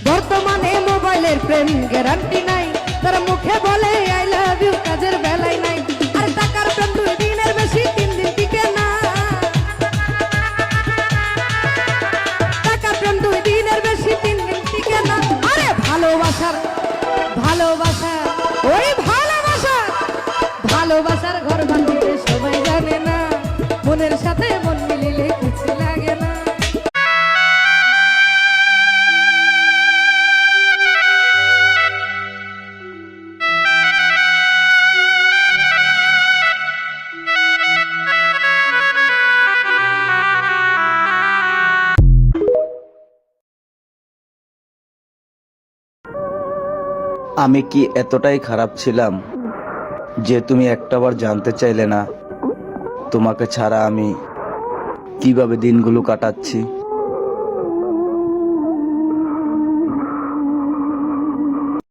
বর্তমানে মোবাইলের প্রেম গ্যারান্টি নাই, তারা মুখে বলে আই লাভ ইউ, কাজের বেলায় নাই। আর টাকার প্রেম 2 দিনের বেশি 3 দিন টিকে না, টাকার প্রেম 2 দিনের বেশি 3 দিন টিকে না। আরে ভালোবাসার ওই ভালোবাসার ঘর বাঁধতে সবাই জানে না, মনের সাথে মন মিলিলে কিছু লাগে না। আমি কি এতটাই খারাপ ছিলাম যে তুমি একটাবার জানতে চাইলে না তোমাকে ছাড়া আমি কিভাবে দিনগুলো কাটাচ্ছি?